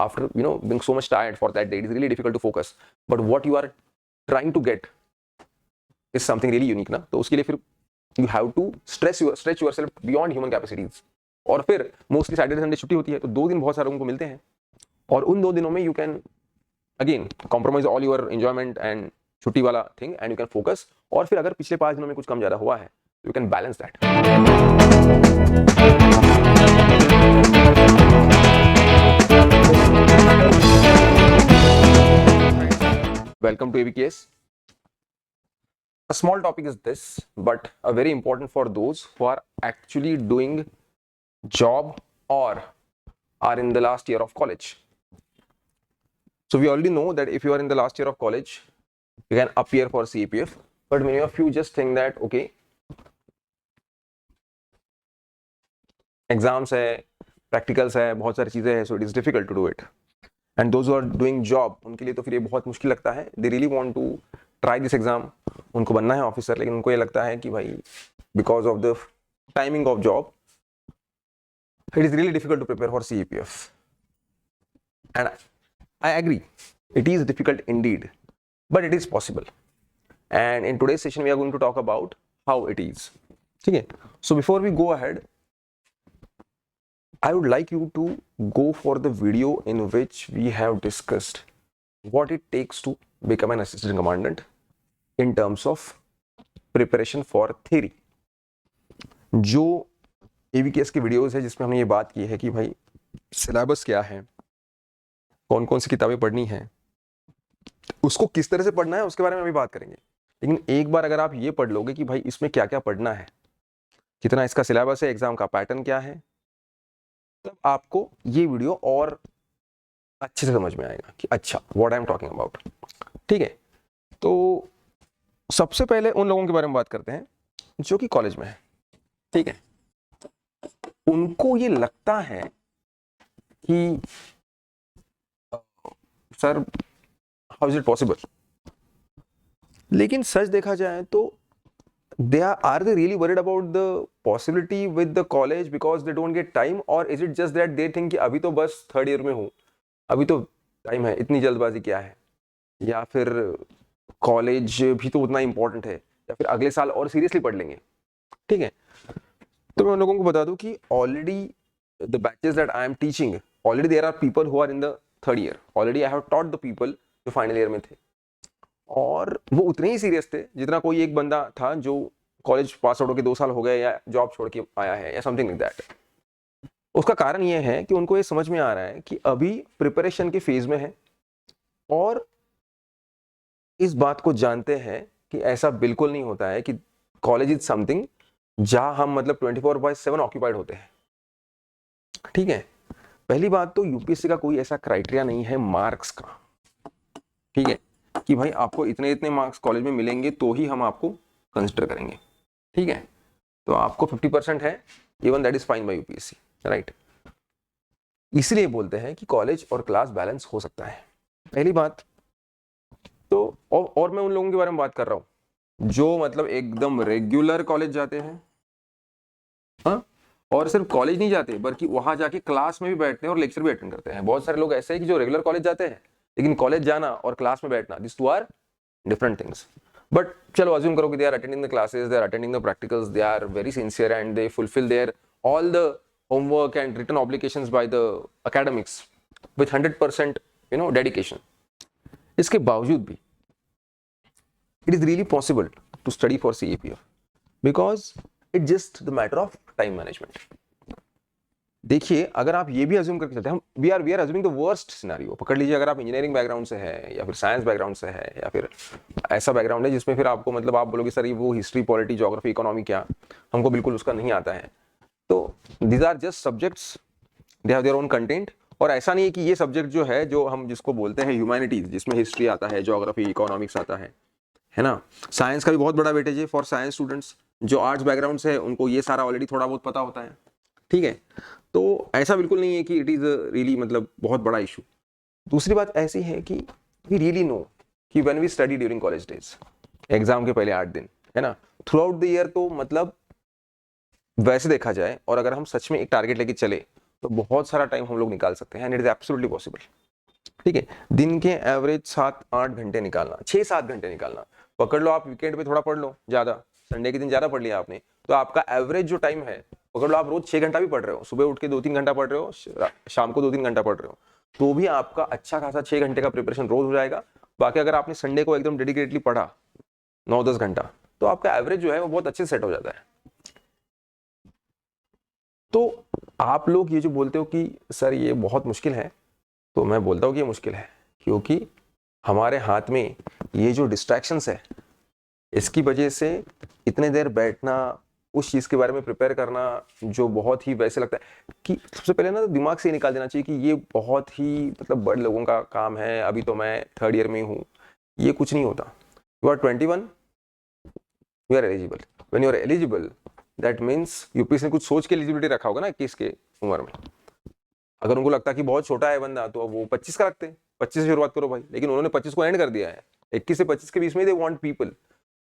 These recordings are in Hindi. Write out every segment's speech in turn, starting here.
after being so much tired for that day, it is really difficult to focus. But what you are trying to get is something really unique ना, तो उसके लिए फिर you have to stretch yourself beyond human capacities. और फिर मोस्टली सैटरडे संडे छुट्टी होती है, तो 2 दिन बहुत सारे लोगों को मिलते हैं, और उन 2 दिनों में you can again compromise all your enjoyment and छुट्टी वाला thing, and you can focus. और फिर अगर पिछले 5 दिनों में कुछ कम ज्यादा हुआ है, you can balance that. Welcome to ABKS. A small topic is this, but a very important for those who are actually doing job or are in the last year of college. So we already know that if you are in the last year of college, you can appear for CAPF, but many of you just think that okay, exams है, practicals है, बहुत सारी चीजें हैं, so it is difficult to do it. And those who are doing job, उनके लिए तो फिर ये बहुत मुश्किल लगता है. They really want to try this exam. उनको बनना है ऑफिसर, लेकिन उनको ये लगता है कि भाई because of the timing of job, it is really difficult to prepare for CAPF. And I agree, it is difficult indeed, but it is possible. And in today's session, we are going to talk about how it is. Okay? So before we go ahead, I would like you to go for the video in which we have discussed what it takes to become an assistant commandant in terms of preparation for theory. जो ABKS के वीडियोस है जिसमें हमने ये बात की है कि भाई सिलेबस क्या है, कौन कौन सी किताबें पढ़नी है, उसको किस तरह से पढ़ना है, उसके बारे में अभी बात करेंगे. लेकिन एक बार अगर आप ये पढ़ लोगे कि भाई इसमें क्या क्या पढ़ना है, कितना इसका सिलेबस है, एग्जाम का पैटर्न क्या है, तब आपको ये वीडियो और अच्छे से समझ में आएगा कि अच्छा what I am talking about. ठीक है, तो सबसे पहले उन लोगों के बारे में बात करते हैं जो कि कॉलेज में है. ठीक है, उनको ये लगता है कि sir how is it possible, लेकिन सच देखा जाए तो are they really worried about the possibility with the college because they don't get time, or is it just that they think कि अभी तो बस 3rd year में हूँ, अभी तो टाइम है, इतनी जल्दबाजी क्या है, या फिर कॉलेज भी तो उतना इंपॉर्टेंट है, या फिर अगले साल और सीरियसली पढ़ लेंगे. ठीक है, तो मैं उन लोगों को बता दूं कि already the batches that I am teaching, already there are people who are in the 3rd year. Already I have taught the people जो फाइनल ईयर में थे, और वो उतने ही सीरियस थे जितना कोई एक बंदा था जो कॉलेज पास आउट होकर 2 साल हो गए या जॉब छोड़ के आया है या समथिंग लाइक दैट. उसका कारण ये है कि उनको ये समझ में आ रहा है कि अभी प्रिपरेशन के फेज में है, और इस बात को जानते हैं कि ऐसा बिल्कुल नहीं होता है कि कॉलेज इज समथिंग जहां हम मतलब 24/7 ऑक्यूपाइड होते हैं. ठीक है, पहली बात तो यूपीएससी का कोई ऐसा क्राइटेरिया नहीं है मार्क्स का. ठीक है, कि भाई आपको इतने इतने मार्क्स कॉलेज में मिलेंगे तो ही हम आपको कंसिडर करेंगे. ठीक है, तो आपको 50% है, even that is fine bye UPSC, right. इसलिए बोलते हैं कि कॉलेज और क्लास बैलेंस हो सकता है, पहली बात तो. और मैं उन लोगों के बारे में बात कर रहा हूं जो मतलब एकदम रेगुलर कॉलेज जाते हैं, हाँ, और सिर्फ कॉलेज नहीं जाते बल्कि वहां जाके क्लास में भी बैठते हैं और लेक्चर भी अटेंड करते हैं. बहुत सारे लोग ऐसे हैं कि जो रेगुलर कॉलेज जाते हैं लेकिन कॉलेज जाना और क्लास में बैठना, this two are different things. But चलो अज्यूम करो कि they are attending the classes, they are attending the practicals, they are very sincere and they fulfil their all the homework and written obligations by the academics with 100% dedication. इसके बावजूद भी it is really possible to study for CAPF because it just the matter of time management. देखिए, अगर आप ये भी अज्यूम करके चलते हैं, we are assuming the worst scenario. पकड़ लीजिए, अगर आप इंजीनियरिंग बैकग्राउंड से है या फिर साइंस बैकग्राउंड से है या फिर ऐसा बैकग्राउंड है जिसमें फिर आपको मतलब आप बोलोगे सर ये वो हिस्ट्री, पॉलिटी, ज्योग्राफी, इकोनॉमी क्या हमको बिल्कुल उसका नहीं आता है, तो these are just subjects, they have their own content. और ऐसा नहीं है कि ये सब्जेक्ट जो है, जो हम जिसको बोलते हैं ह्यूमैनिटीज, जिसमें हिस्ट्री आता है, ज्योग्राफी, इकोनॉमिक्स आता है ना. साइंस का भी बहुत बड़ा वेटेज है फॉर साइंस स्टूडेंट्स. जो आर्ट्स बैकग्राउंड से है उनको ये सारा ऑलरेडी थोड़ा बहुत पता होता है. ठीक है, तो ऐसा बिल्कुल नहीं है कि इट इज रियली मतलब बहुत बड़ा इशू. दूसरी बात ऐसी है कि वी रियली नो कि when we study during college days, exam के पहले 8 दिन, है ना, थ्रू आउट द ईयर, तो मतलब वैसे देखा जाए और अगर हम सच में एक टारगेट लेके चले तो बहुत सारा टाइम हम लोग निकाल सकते हैं and it is absolutely possible. ठीक है, दिन के एवरेज 7-8 घंटे निकालना, 6-7 घंटे निकालना, पकड़ लो आप वीकेंड पे थोड़ा पढ़ लो ज्यादा, संडे के दिन ज्यादा पढ़ लिया आपने, तो आपका एवरेज जो टाइम है, पकड़ लो आप रोज 6 घंटा भी पढ़ रहे हो, सुबह उठ के 2-3 घंटा पढ़ रहे हो, शाम को 2-3 घंटा पढ़ रहे हो, तो भी आपका अच्छा खासा 6 घंटे का प्रिपरेशन रोज हो जाएगा। बाकी अगर आपने संडे को एकदम डेडिकेटली पढ़ा 9-10 घंटा, तो आपका एवरेज जो है वो बहुत अच्छे से सेट हो जाता है। तो आप लोग ये जो बोलते हो कि सर ये बहुत मुश्किल है, तो मैं बोलता हूँ कि ये मुश्किल है क्योंकि हमारे हाथ में ये जो डिस्ट्रैक्शंस है, इसकी वजह से इतने देर बैठना, उस चीज़ के बारे में प्रिपेयर करना, जो बहुत ही वैसे लगता है कि सबसे पहले ना दिमाग से निकाल देना चाहिए कि ये बहुत ही मतलब बड़े लोगों का काम है, अभी तो मैं 3rd ईयर में हूँ, ये कुछ नहीं होता। You are 21, you are eligible, when you are eligible that means UPSC ने कुछ सोच के एलिजिबिलिटी रखा होगा ना 21 के उम्र में। अगर उनको लगता कि बहुत छोटा है बंदा तो वो 25 का रखते हैं, 25 से शुरुआत करो भाई, लेकिन उन्होंने 25 को एंड कर दिया है, 21 से 25 के बीच में they want people.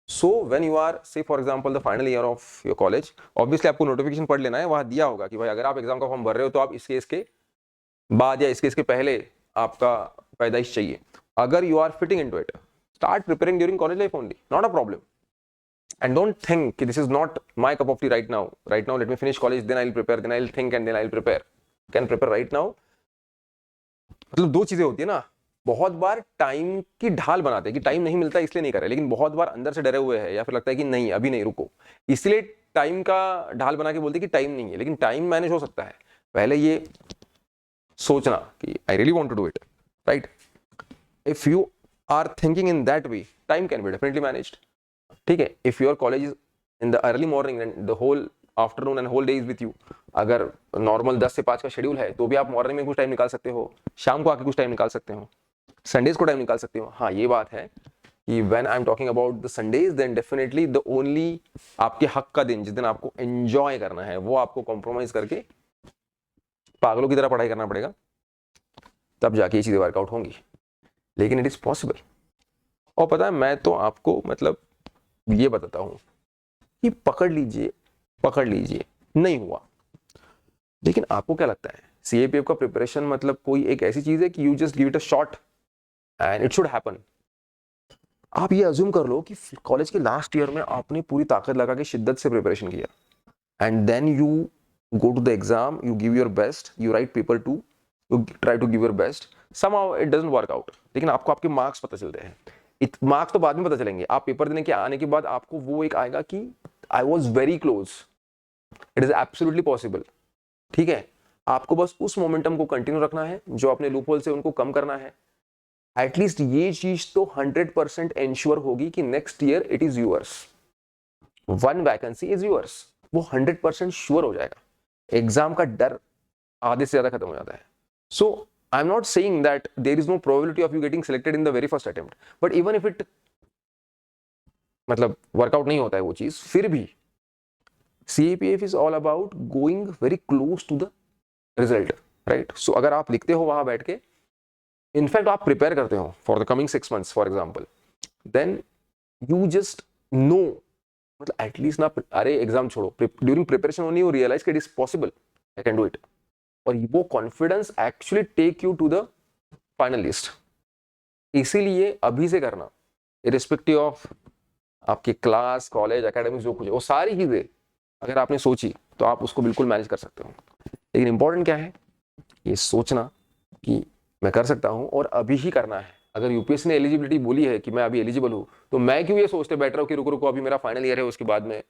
So when you are say for example the final year of your college, obviously आपको नोटिफिकेशन पढ़ लेना है, वहां दिया होगा कि भाई अगर आप एग्जाम का फॉर्म भर रहे हो तो आप इसके बाद या इसके पहले आपका पैदाइश चाहिए। अगर you are fitting into it, start preparing during college life only, not a problem. And don't think this is not my cup of tea right now. Right now, let me finish college, then I'll prepare, then I'll think, and then I'll prepare. Can prepare right now? मतलब दो चीजें होती है ना, बहुत बार टाइम की ढाल बनाते हैं कि टाइम नहीं मिलता इसलिए नहीं कर रहे, लेकिन बहुत बार अंदर से डरे हुए हैं या फिर लगता है कि नहीं अभी नहीं, रुको, इसलिए टाइम का ढाल बना के बोलते हैं कि टाइम नहीं है, लेकिन टाइम मैनेज हो सकता है। पहले ये सोचना कि I really want to do it, right? If you are thinking in that way, time can be definitely managed. ठीक है, if your college is in the early morning and the whole afternoon and whole day is with you, अगर नॉर्मल 10 से 5 का शेड्यूल है तो भी आप मॉर्निंग में कुछ टाइम निकाल सकते हो, शाम को आके कुछ टाइम निकाल सकते हो, संडेज को टाइम निकाल सकते हो। हाँ ये बात है कि when I am talking about the Sundays, then definitely the only आपके हक का दिन, जिस दिन आपको एंजॉय करना है, वो आपको कॉम्प्रोमाइज करके पागलों की तरह पढ़ाई करना पड़ेगा, तब जाके ये चीजें वर्कआउट होंगी, लेकिन इट इज पॉसिबल। और पता है मैं तो आपको मतलब ये बताता हूं कि पकड़ लीजिए नहीं हुआ, लेकिन आपको क्या लगता है सीएपीएफ का प्रिपरेशन मतलब कोई एक ऐसी चीज है कि you just give it a shot and it should happen? आप ये अज्यूम कर लो कि कॉलेज के लास्ट ईयर में आपने पूरी ताकत लगा के शिद्दत से प्रिपरेशन किया and then you go to the exam, you give your best, you write paper 2, you try to give your best, somehow it doesn't work out, लेकिन आपको आपके मार्क्स पता चलते हैं। मार्क्स तो बाद में पता चलेंगे, आप पेपर देने के आने के बाद आपको वो एक आएगा कि I was very close, it is absolutely possible. ठीक है, आपको बस उस मोमेंटम को कंटिन्यू रखना है, जो अपने लूप होल से उनको कम करना है। एटलीस्ट ये चीज तो 100% एंश्योर होगी कि next year it is yours, 1 vacancy is yours, वो 100% श्योर हो जाएगा। एग्जाम का डर आधे से ज्यादा खत्म हो जाता है। सो I'm not saying that there is no probability of you getting selected in the very first attempt, but even if it मतलब वर्कआउट नहीं होता है वो चीज, फिर भी CAPF is all about going very close to the result, right? So अगर आप लिखते हो वहां बैठ के, इनफैक्ट आप प्रिपेयर करते हो for the coming 6 months for example, then you just know, मतलब एटलीस्ट ना, अरे एग्जाम छोड़ो, during preparation only you realise it is possible, I can do it, और वो confidence actually take you to the final list. इसीलिए अभी से करना, इरिस्पेक्टिव ऑफ आपके क्लास, कॉलेज, एकेडमिक्स, जो कुछ है, वो सारी चीजें अगर आपने सोची तो आप उसको बिल्कुल मैनेज कर सकते हो। लेकिन इंपॉर्टेंट क्या है, ये सोचना कि मैं कर सकता हूं और अभी ही करना है। अगर यूपीएससी ने एलिजिबिलिटी बोली है कि मैं अभी एलिजिबल हूं, तो मैं क्यों ये सोचते बैठ रहा हूं कि रुको रुको अभी मेरा फाइनल ईयर है, उसके बाद में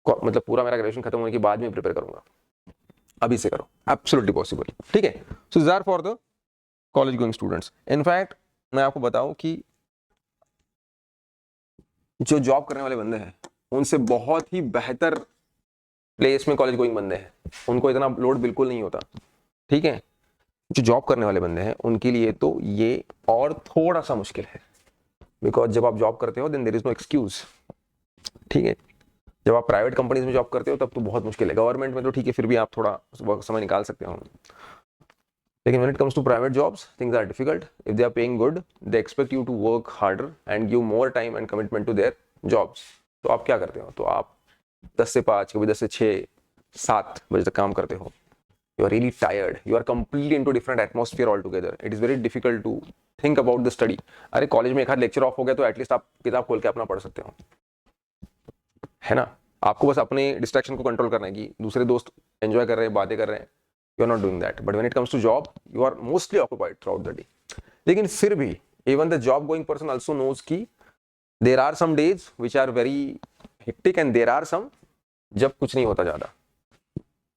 मतलब पूरा मेरा ग्रेजुएशन खत्म होने के बाद में प्रिपेयर करूंगा। अभी से करो, एब्सोल्युटली पॉसिबल। ठीक है, so this are for the college going students. In fact मैं आपको बताऊं कि जो जॉब करने वाले बंदे हैं उनसे बहुत ही बेहतर प्लेस में कॉलेज गोइंग बंदे हैं, उनको इतना लोड बिल्कुल नहीं होता। ठीक है, जो जॉब करने वाले बंदे हैं उनके लिए तो ये और थोड़ा सा मुश्किल है, बिकॉज जब आप जॉब करते हो then there is no excuse. ठीक है, जब आप प्राइवेट कंपनीज में जॉब करते हो तब तो बहुत मुश्किल है, गवर्नमेंट में तो ठीक है फिर भी आप थोड़ा समय निकाल सकते हो, लेकिन when it comes to private jobs things are difficult. If they are paying good, they expect you to work harder and give more time and commitment to their jobs. तो आप क्या करते हो, तो आप 10 से 5, कभी 10 से 6, 7 बजे तक काम करते हो, you are really tired, you are completely into different atmosphere altogether, it is very difficult to think about the study. अरे कॉलेज में एक आध लेक्चर ऑफ हो गया तो एटलीस्ट आप किताब खोल के अपना पढ़ सकते हो, है ना. आपको बस अपने डिस्ट्रैक्शन को कंट्रोल करना है कि दूसरे दोस्त एंजॉय कर रहे हैं, बातें कर रहे हैं, you are not doing that. But when it comes to job you are mostly occupied throughout the day. लेकिन फिर भी even the job going person also knows कि there are some days which are very hectic and there are some जब कुछ नहीं होता ज्यादा.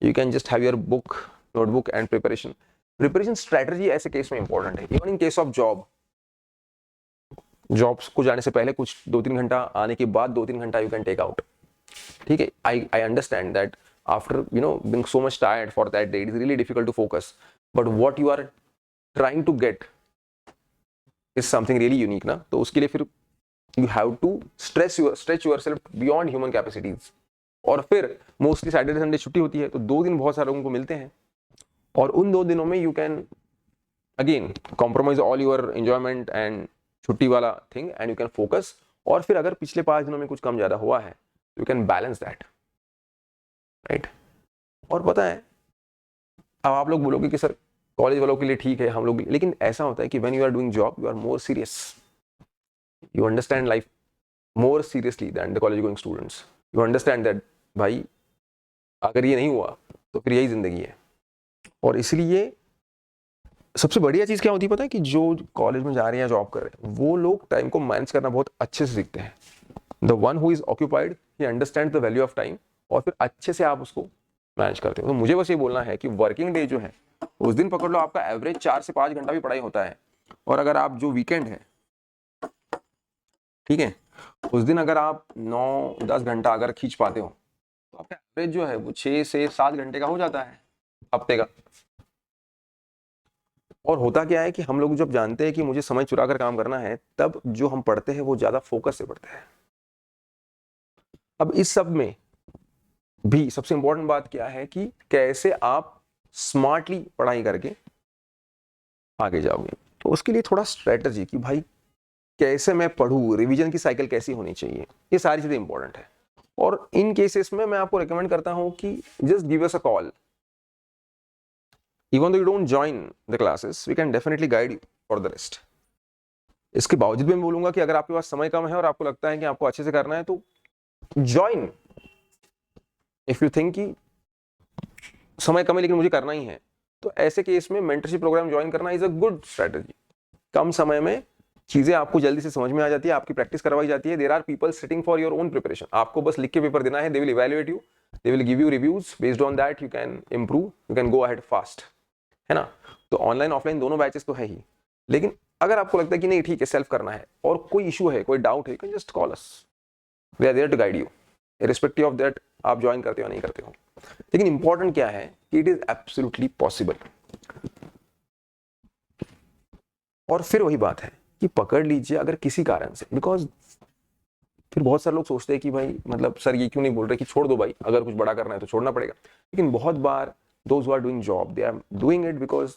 You can just have your book, notebook and preparation strategy ऐसे केस में इंपॉर्टेंट है. Even in case of jobs को जाने से पहले कुछ 2-3 घंटा, आने के बाद 2-3 घंटा यू कैन टेक आउट. ठीक है, I understand that after being so much tired for that day it is really difficult to focus, but what you are trying to get is something really unique ना. तो उसके लिए फिर you have to stretch yourself beyond human capacities. और फिर मोस्टली सैटरडे संडे छुट्टी होती है तो 2 दिन बहुत सारे लोगों को मिलते हैं, और उन 2 दिनों में you can again compromise all your enjoyment and छुट्टी वाला thing and you can focus. और फिर अगर पिछले 5 दिनों में कुछ कम ज्यादा हुआ है you can balance that, right. और पता है, अब आप लोग बोलोगे कि सर कॉलेज वालों के लिए ठीक है, हम लोग, लेकिन ऐसा होता है कि when you are doing job you are more serious, you understand life more seriously than the college going students. You understand that भाई अगर ये नहीं हुआ तो फिर यही जिंदगी है. और इसलिए सबसे बढ़िया चीज क्या होती है पता है, कि जो कॉलेज में जा रहे हैं या जॉब कर रहे हैं वो लोग टाइम को मैनेज करना बहुत अच्छे से सीखते हैं. The one who is occupied he understand the value of time, और फिर अच्छे से आप उसको मैनेज करते हो. तो मुझे बस ये बोलना है कि वर्किंग डे जो है उस दिन पकड़ लो आपका एवरेज 4 से 5 घंटा भी पढ़ाई होता है. और अगर आप जो वीकेंड है, ठीक है, उस दिन अगर आप 9-10 घंटा अगर खींच पाते हो तो आपका एवरेज जो है वो 6 से 7 घंटे का हो जाता है हफ्ते का. और होता क्या है कि हम लोग जब जानते हैं कि मुझे समय चुरा कर काम करना है, तब जो हम पढ़ते हैं वो ज्यादा फोकस से पढ़ते हैं. अब इस सब में भी सबसे इंपॉर्टेंट बात क्या है कि कैसे आप स्मार्टली पढ़ाई करके आगे जाओगे. तो उसके लिए थोड़ा स्ट्रेटजी कि भाई कैसे मैं पढ़ूं, रिवीजन की साइकिल कैसी होनी चाहिए, ये सारी चीजें इंपॉर्टेंट है. और इन केसेस में मैं आपको रिकमेंड करता हूं कि just give us a call. Even though you don't join the classes, we can definitely guide you for the rest. इसके बावजूद भी मैं बोलूंगा कि अगर आपके पास समय कम है और आपको लगता है कि आपको अच्छे से करना है तो join. If you think कि समय कम है लेकिन मुझे करना ही है, तो ऐसे केस में मेंटरशिप प्रोग्राम ज्वाइन करना इज अ गुड स्ट्रेटजी. कम समय में चीजें आपको जल्दी से समझ में आ जाती है, आपकी प्रैक्टिस करवाई जाती है. There are people sitting for your own preparation. आपको बस लिख के पेपर देना है. They will evaluate you, they will give you reviews, based on that you can improve, you can go ahead fast, है ना. तो ऑनलाइन ऑफलाइन दोनों बैचेस तो है ही, लेकिन अगर आपको लगता है कि नहीं ठीक है सेल्फ करना है और कोई इशू है, कोई डाउट है, can just call us. We are there to guide you irrespective of that आप ज्वाइन करते हो या नहीं करते हो. लेकिन इंपॉर्टेंट क्या है कि इट इज एब्सोल्युटली पॉसिबल. और फिर वही बात है कि पकड़ लीजिए अगर किसी कारण से, बिकॉज फिर बहुत सारे लोग सोचते हैं कि भाई मतलब सर ये क्यों नहीं बोल रहे कि छोड़ दो भाई, अगर कुछ बड़ा करना है तो छोड़ना पड़ेगा. लेकिन बहुत बार those who are doing job they are doing it because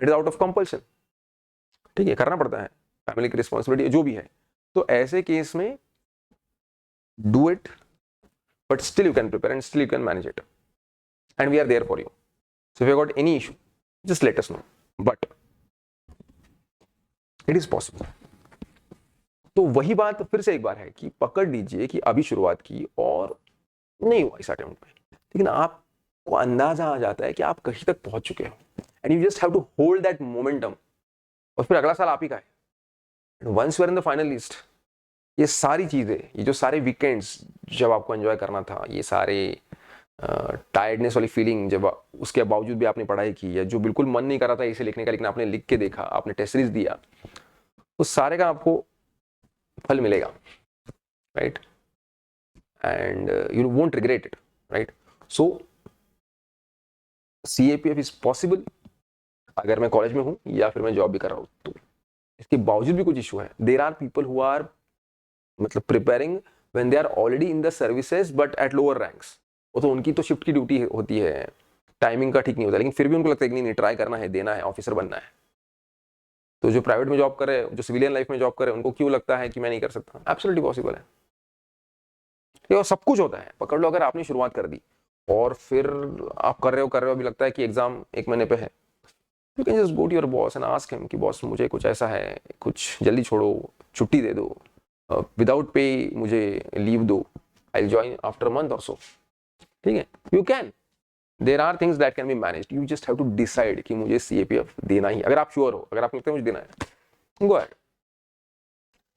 it is out of compulsion. ठीक है, करना पड़ता है, फैमिली की रिस्पॉन्सिबिलिटी जो भी है. तो ऐसे केस में do it but still you can prepare and still you can manage it and we are there for you. So if you got any issue just let us know, but it is possible. तो वही बात फिर से एक बार है कि पकड़ लीजिए कि अभी शुरुआत की और नहीं हुआ इस अटेम्प्ट में, लेकिन आप को अंदाजा आ जाता है कि आप कहीं तक पहुंच चुके हो and you just have to hold that momentum. और फिर अगला साल आप ही का है. Once you are in the final list, ये सारी चीजें, ये जो सारे वीकेंड्स जब आपको एंजॉय करना था, ये सारे टायर्डनेस वाली फीलिंग जब उसके बावजूद भी आपने पढ़ाई की, या जो बिल्कुल मन नहीं कर रहा था इसे लिखने का लेकिन आपने लिख के देखा, आपने टेस्ट सीरीज दिया, उस सारे का आपको फल मिलेगा, right. And you won't regret it, right. So CAPF is possible अगर मैं कॉलेज में हूं या फिर मैं जॉब भी कर रहा हूं. तो इसके बावजूद भी कुछ इशू है. There are people who are मतलब preparing when they are already in the services but at lower ranks. वो तो उनकी तो शिफ्ट की ड्यूटी होती है, टाइमिंग का ठीक नहीं होता, लेकिन फिर भी उनको लगता है कि नहीं ट्राई करना है, देना है, ऑफिसर बनना है. तो जो प्राइवेट में जॉब करे, जो सिविलियन लाइफ में जॉब करे, उनको क्यों लगता है कि मैं नहीं कर सकता? एब्सोल्युटली पॉसिबल है. और सब कुछ होता है, पकड़ लो अगर आपने शुरुआत कर दी और फिर आप कर रहे हो अभी लगता है कि एग्जाम 1 महीने पे है, you can just go to your boss and ask him कि बॉस मुझे कुछ ऐसा है, कुछ जल्दी छोड़ो, छुट्टी दे दो, विदाउट पे मुझे लीव दो, I will join after month और सो. ठीक है, you can, there are things that can be managed, you just have to decide कि मुझे CAPF देना ही, अगर आप श्योर हो, अगर आपको लगता है मुझे देना है, गो अहेड.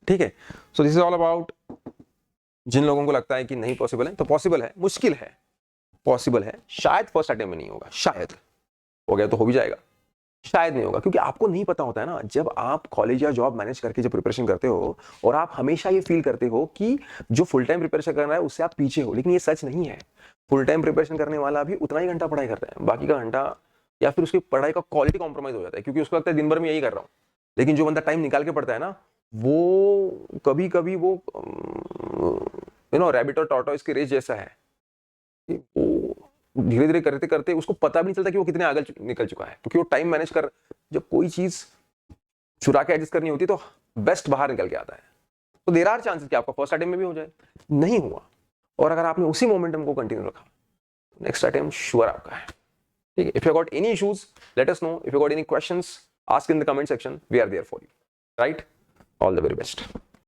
ठीक है, so this is all about जिन लोगों को लगता है कि नहीं पॉसिबल है, तो पॉसिबल है, मुश्किल है, पॉसिबल है, शायद फर्स्ट अटेम्प्ट में नहीं होगा, शायद हो गया तो हो भी जाएगा, शायद नहीं होगा, क्योंकि आपको नहीं पता होता है ना, जब आप कॉलेज या जॉब मैनेज करके जब प्रिपरेशन करते हो और आप हमेशा ये फील करते हो कि जो फुल टाइम प्रिपरेशन कर रहा है उससे आप पीछे हो, लेकिन ये सच नहीं है. फुल टाइम प्रिपरेशन करने वाला भी उतना ही घंटा पढ़ाई करता है, बाकी का घंटा या फिर उसकी पढ़ाई का क्वालिटी कॉम्प्रोमाइज हो जाता है, क्योंकि उसको लगता है दिन भर में यही कर रहा हूँ. लेकिन जो बंदा टाइम निकाल के पढ़ता है ना, वो कभी कभी वो रैबिट और टॉर्टोइस की रेस जैसा है, वो धीरे धीरे करते करते उसको पता भी नहीं चलता कि वो कितने आगे निकल चुका है, क्योंकि वो टाइम मैनेज कर, जब कोई चीज चुरा के एडजस्ट करनी होती है तो बेस्ट बाहर निकल के आता है. तो देयर आर चांसेस कि आपका फर्स्ट अटेम्प्ट में भी हो जाए, नहीं हुआ, और अगर आपने उसी मोमेंटम को कंटिन्यू रखा, नेक्स्ट अटेम्प्ट श्योर आपका है. ठीक है, if you got any issues let us know, if you got any questions ask in the comment section, we are there for you, right. All the very best.